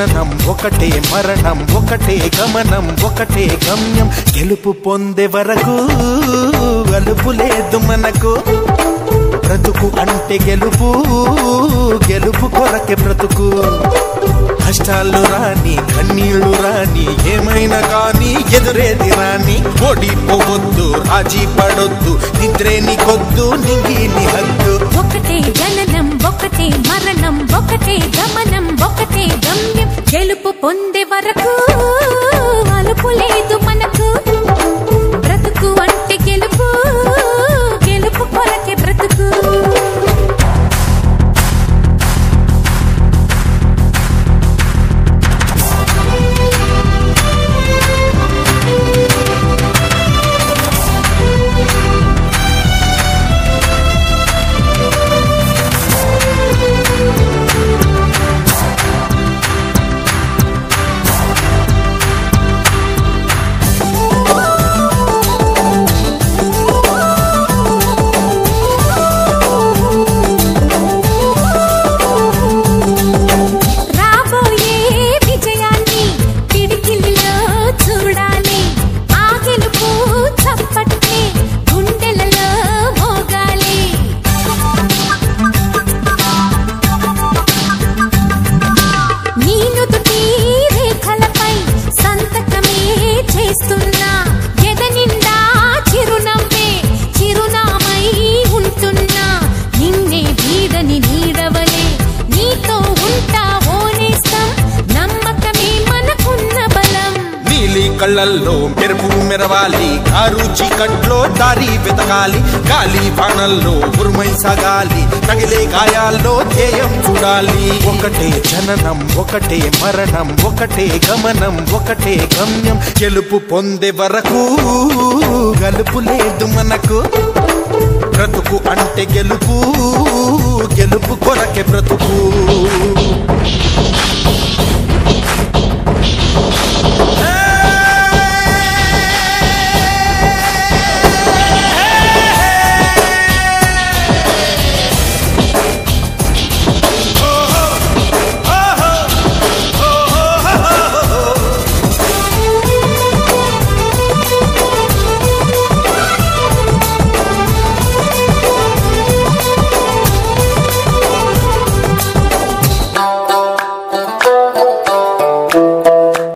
జననం ఒకటే మరణం ఒకటే గమనం ఒకటే గమ్యం గెలుపు పొందే వరకు అలుపు లేదు మనకు బ్రతుకు అంటే గెలుపు గెలుపు కొరకే బ్రతుకు కష్టాలు రాని కన్నీళ్లు రాని ఏమైనా కానీ ఎదురేది రాని ఓడిపోవద్దు రాజీ పడొద్దు నిద్రేని కొద్దు నింగిని హద్దు ఒకటే జననం ఒకటే మరణం ఒకటే గమనం ఒకటే గమ్యం గెలుపు పొందే వరకు అలుపు లేదు మనకు బ్రతుకు అంటే గెలుపు గెలుపు కొరకే బ్రతుకు కళ్ళల్లో మెరుపు మెరవాలి కారు చీకట్లో దారి వెతకాలి గాలి బాణల్లో ఉరుమై సాగాలి తగిలే గాయాల్లో ధ్యేయం చూడాలి ఒకటే జననం ఒకటే మరణం ఒకటే గమనం ఒకటే గమ్యం గెలుపు పొందే వరకు గలుపు లేదు మనకు బ్రతుకు అంటే గెలుపు గెలుపు కొరకే బ్రతుకు